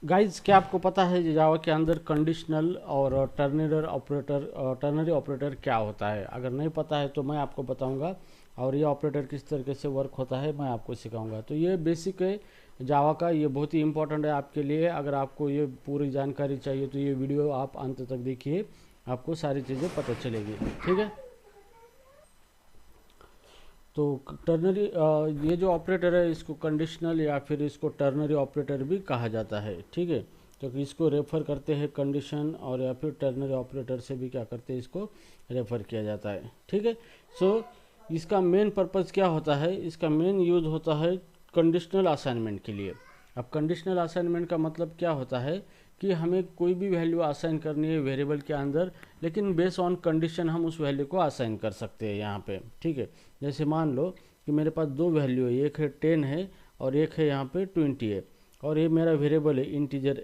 Guys क्या आपको पता है जावा के अंदर कंडीशनल और टर्नरी ऑपरेटर क्या होता है? अगर नहीं पता है तो मैं आपको बताऊंगा, और ये ऑपरेटर किस तरीके से वर्क होता है मैं आपको सिखाऊंगा। तो ये बेसिक है जावा का, ये बहुत ही इंपॉर्टेंट है आपके लिए। अगर आपको ये पूरी जानकारी चाहिए तो ये वीडियो आप अंत तक देखिए, आपको सारी चीज़ें पता चलेगी। ठीक है, तो टर्नरी ये जो ऑपरेटर है इसको कंडीशनल या फिर इसको टर्नरी ऑपरेटर भी कहा जाता है। ठीक है, तो इसको रेफर करते हैं कंडीशन और या फिर टर्नरी ऑपरेटर से भी क्या करते हैं, इसको रेफर किया जाता है। ठीक है, सो इसका मेन पर्पस क्या होता है? इसका मेन यूज होता है कंडीशनल असाइनमेंट के लिए। अब कंडीशनल असाइनमेंट का मतलब क्या होता है कि हमें कोई भी वैल्यू असाइन करनी है वेरिएबल के अंदर, लेकिन बेस्ड ऑन कंडीशन हम उस वैल्यू को असाइन कर सकते हैं यहाँ पे। ठीक है, जैसे मान लो कि मेरे पास दो वैल्यू है, एक है 10 है और एक है यहाँ पे 20 है, और ये मेरा वेरिएबल है इंटीजर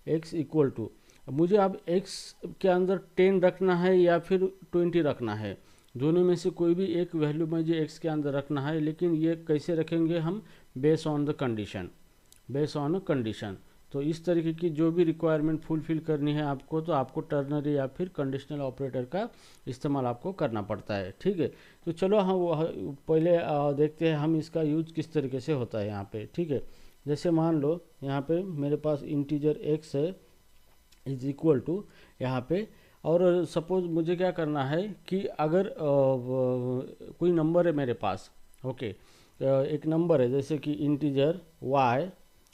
x इक्वल टू। मुझे अब x के अंदर 10 रखना है या फिर 20 रखना है, दोनों में से कोई भी एक वैल्यू मुझे x के अंदर रखना है। लेकिन ये कैसे रखेंगे हम? Based on the condition, based on condition. तो इस तरीके की जो भी रिक्वायरमेंट फुलफिल करनी है आपको, तो आपको टर्नरी या फिर कंडीशनल ऑपरेटर का इस्तेमाल आपको करना पड़ता है। ठीक है, तो चलो हम पहले देखते हैं हम इसका यूज किस तरीके से होता है यहाँ पे। ठीक है, जैसे मान लो यहाँ पे मेरे पास इंटीजर x है इज इक्वल टू यहाँ पे, और सपोज मुझे क्या करना है कि अगर कोई नंबर है मेरे पास, ओके, एक नंबर है जैसे कि integer y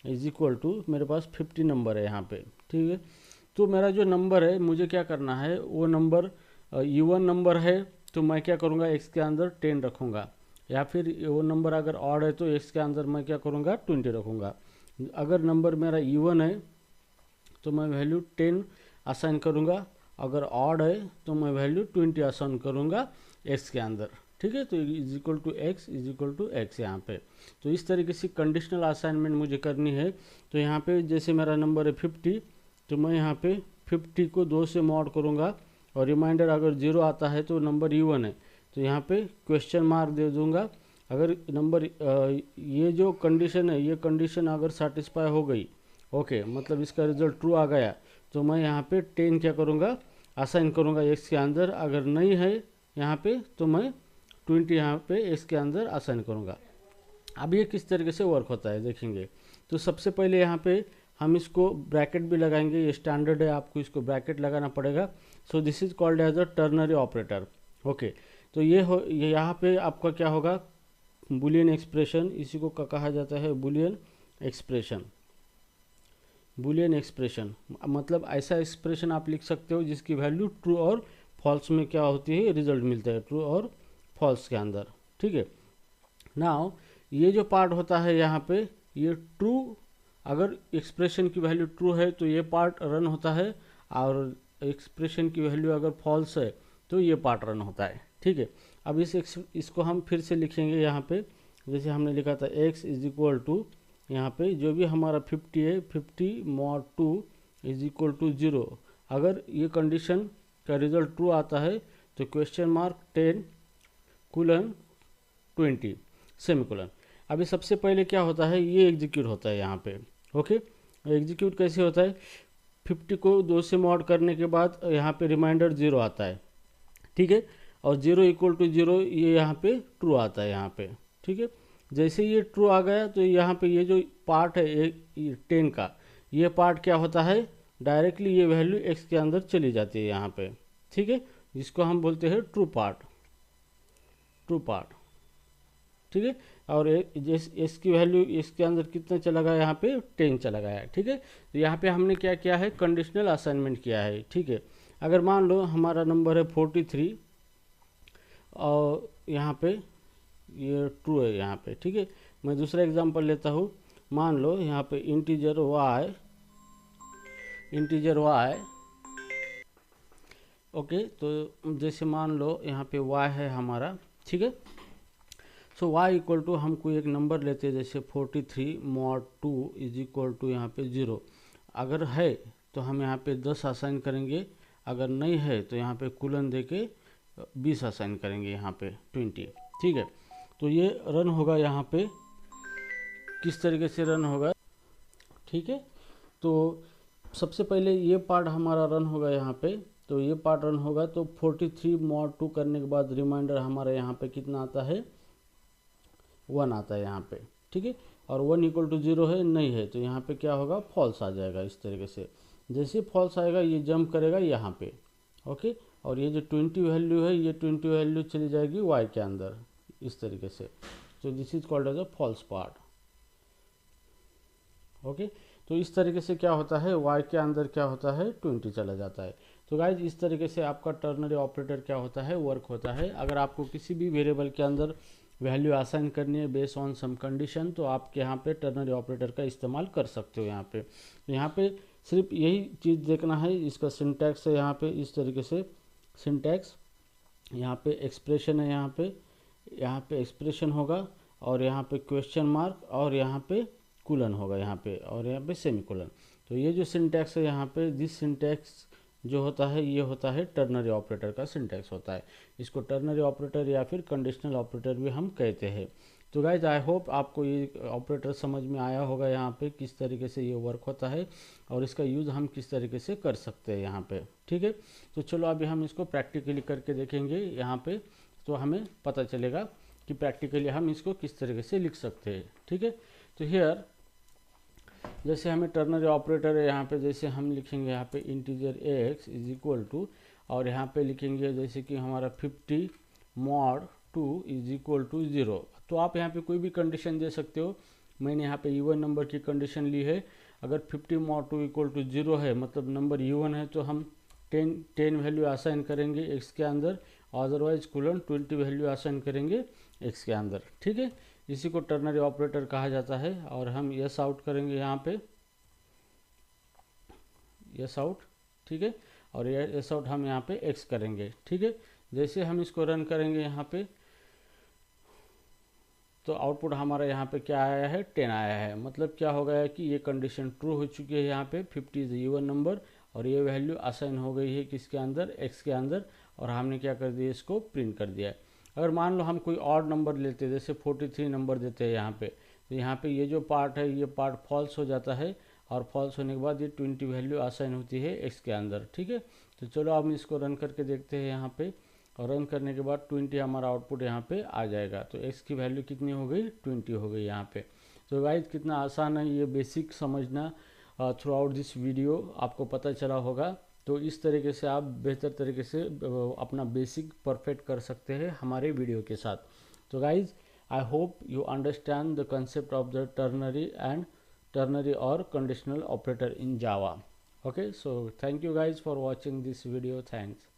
is equal to, मेरे पास 50 नंबर है यहाँ पे। ठीक है, तो मेरा जो नंबर है मुझे क्या करना है, वो नंबर इवन नंबर है तो मैं क्या करूँगा, x के अंदर 10 रखूँगा, या फिर वो नंबर अगर ऑड है तो x के अंदर मैं क्या करूँगा, 20 रखूँगा। अगर नंबर मेरा इवन है तो मैं वैल्यू 10 असाइन करूँगा, अगर ऑड है तो मैं वैल्यू 20 असाइन करूँगा x के अंदर। ठीक है, तो is equal to x is equal to x यहाँ पे। तो इस तरीके से कंडीशनल असाइनमेंट मुझे करनी है। तो यहाँ पे जैसे मेरा नंबर है 50, तो मैं यहाँ पे 50 को 2 से मॉड करूँगा, और रिमाइंडर अगर 0 आता है तो नंबर इवन है, तो यहाँ पे क्वेश्चन मार्क दे दूँगा। अगर नंबर ये जो कंडीशन है, ये कंडीशन अगर सेटिस्फाई हो गई, ओके, मतलब इसका रिजल्ट ट्रू आ गया, तो मैं यहाँ पे 10 क्या करूँगा, असाइन करूँगा एक्स के अंदर। अगर नहीं है यहाँ पे तो मैं 20 यहाँ पे इसके अंदर असाइन करूँगा। अब ये किस तरीके से वर्क होता है देखेंगे। तो सबसे पहले यहाँ पे हम इसको ब्रैकेट भी लगाएंगे, ये स्टैंडर्ड है, आपको इसको ब्रैकेट लगाना पड़ेगा। So this is called as a ternary operator. Okay, तो ये यहाँ पे आपका क्या होगा, बुलियन एक्सप्रेशन, इसी को कहा जाता है बुलियन एक्सप्रेशन। बुलियन एक्सप्रेशन मतलब ऐसा एक्सप्रेशन आप लिख सकते हो जिसकी वैल्यू ट्रू और फॉल्स में क्या होती है, रिजल्ट मिलता है ट्रू और फॉल्स के अंदर। ठीक है, नाउ ये जो पार्ट होता है यहाँ पे, ये ट्रू, अगर एक्सप्रेशन की वैल्यू ट्रू है तो ये पार्ट रन होता है, और एक्सप्रेशन की वैल्यू अगर फॉल्स है तो ये पार्ट रन होता है। ठीक है, अब इसको हम फिर से लिखेंगे यहाँ पे, जैसे हमने लिखा था x इज इक्वल टू, यहाँ पे जो भी हमारा 50 है, 50 मॉड 2 इज इक्वल टू 0। अगर ये कंडीशन का रिजल्ट ट्रू आता है तो क्वेश्चन मार्क 10 कोलन 20 सेमीकोलन। अभी सबसे पहले क्या होता है, ये एग्जीक्यूट होता है यहाँ पे। ओके, एग्जीक्यूट कैसे होता है, 50 को 2 से मॉड करने के बाद यहाँ पे रिमाइंडर 0 आता है। ठीक है, और 0 इक्वल टू 0 ये यहाँ पे ट्रू आता है यहाँ पे। ठीक है, जैसे ये ट्रू आ गया तो यहाँ पे ये जो पार्ट है 10 का, ये पार्ट क्या होता है, डायरेक्टली ये वैल्यू x के अंदर चली जाती है यहाँ पे। ठीक है, जिसको हम बोलते हैं ट्रू पार्ट, ट्रू पार्ट। ठीक है, और एस की वैल्यू इसके अंदर कितना चला गया, यहाँ पे 10 चला गया है। ठीक है, तो यहाँ पे हमने क्या किया है, कंडीशनल असाइनमेंट किया है। ठीक है, अगर मान लो हमारा नंबर है 43 और यहाँ पे ये ट्रू है यहाँ पे। ठीक है, मैं दूसरा एग्जांपल लेता हूँ। मान लो यहाँ पे इंटीजर y, ओके, तो जैसे मान लो यहाँ पे y है हमारा। ठीक है, सो y इक्वल टू हम कोई एक नंबर लेते हैं, जैसे 43 मॉड 2 इज इक्वल टू यहाँ पे 0। अगर है तो हम यहाँ पे 10 असाइन करेंगे, अगर नहीं है तो यहाँ पे कुलन दे के 20 असाइन करेंगे, यहाँ पे 20। ठीक है, तो ये रन होगा यहाँ पे, किस तरीके से रन होगा। ठीक है, तो सबसे पहले ये पार्ट हमारा रन होगा यहाँ पे, तो ये पार्ट रन होगा तो 43 mod 2 करने के बाद रिमाइंडर हमारा यहाँ पे कितना आता है, 1 आता है यहाँ पे, ठीक है। और 1 इक्वल टू 0 है, नहीं है, तो यहाँ पे क्या होगा, फॉल्स आ जाएगा इस तरीके से। जैसे फॉल्स आएगा ये जंप करेगा यहाँ पे, ओके। और ये जो 20 वैल्यू है, ये 20 वैल्यू चली जाएगी y के अंदर इस तरीके से। तो this is called as a false part, okay. तो इस तरीके से क्या होता है, y के अंदर क्या होता है, 20 चला जाता है। तो गाइज इस तरीके से आपका टर्नरी ऑपरेटर क्या होता है, वर्क होता है। अगर आपको किसी भी वेरिएबल के अंदर वैल्यू असाइन करनी है बेस्ड ऑन सम कंडीशन, तो आप यहाँ पे टर्नरी ऑपरेटर का इस्तेमाल कर सकते हो। यहाँ पे सिर्फ यही चीज़ देखना है, इसका सिंटैक्स है यहाँ पे इस तरीके से, सिंटैक्स यहाँ पे एक्सप्रेशन है, यहाँ पे एक्सप्रेशन होगा, और यहाँ पे क्वेश्चन मार्क, और यहाँ पे कोलन होगा यहाँ पे, और यहाँ पे सेमीकोलन। तो ये जो सिंटैक्स है यहाँ पे, दिस सिंटैक्स जो होता है ये होता है टर्नरी ऑपरेटर का सिंटैक्स होता है। इसको टर्नरी ऑपरेटर या फिर कंडीशनल ऑपरेटर भी हम कहते हैं। तो गाइज आई होप आपको ये ऑपरेटर समझ में आया होगा, यहाँ पे किस तरीके से ये वर्क होता है और इसका यूज़ हम किस तरीके से कर सकते हैं यहाँ पे, ठीक है। तो चलो अभी हम इसको प्रैक्टिकली करके देखेंगे यहाँ पे, तो हमें पता चलेगा कि प्रैक्टिकली हम इसको किस तरीके से लिख सकते हैं, ठीक है। तो हियर जैसे हमें टर्नरी ऑपरेटर है यहाँ पे, जैसे हम लिखेंगे यहाँ पे integer x is equal to, और यहाँ पे लिखेंगे जैसे कि हमारा 50 mod 2 इज इक्वल टू 0। तो आप यहाँ पे कोई भी कंडीशन दे सकते हो। मैंने यहाँ पे इवन नंबर की कंडीशन ली है। अगर 50 mod 2 इक्वल टू 0 है, मतलब नंबर इवन है, तो हम 10 वैल्यू असाइन करेंगे x के अंदर, अदरवाइज कोलन 20 वैल्यू असाइन करेंगे x के अंदर, ठीक है। इसी को टर्नरी ऑपरेटर कहा जाता है। और हम यस आउट करेंगे यहाँ पे, यस आउट, ठीक है। और यस आउट हम यहाँ पे एक्स करेंगे, ठीक है। जैसे हम इसको रन करेंगे यहाँ पे, तो आउटपुट हमारा यहाँ पे क्या आया है, 10 आया है। मतलब क्या हो गया कि ये कंडीशन ट्रू हो चुकी है, यहाँ पे 50 इज इवन नंबर, और ये वैल्यू असाइन हो गई है किसके अंदर, एक्स के अंदर, और हमने क्या कर दिया, इसको प्रिंट कर दिया है। अगर मान लो हम कोई ऑड नंबर लेते हैं, जैसे 43 नंबर देते हैं यहाँ पे, तो यहाँ पे ये जो पार्ट है ये पार्ट फॉल्स हो जाता है, और फॉल्स होने के बाद ये 20 वैल्यू असाइन होती है एक्स के अंदर, ठीक है। तो चलो हम इसको रन करके देखते हैं यहाँ पे, और रन करने के बाद 20 हमारा आउटपुट यहाँ पे आ जाएगा। तो एक्स की वैल्यू कितनी हो गई, 20 हो गई यहाँ पे। तो गाइस कितना आसान है ये बेसिक समझना। थ्रू आउट दिस वीडियो आपको पता चला होगा। तो इस तरीके से आप बेहतर तरीके से अपना बेसिक परफेक्ट कर सकते हैं हमारे वीडियो के साथ। तो guys I hope you understand the concept of the ternary और conditional operator in Java. Okay, so thank you guys for watching this video. Thanks.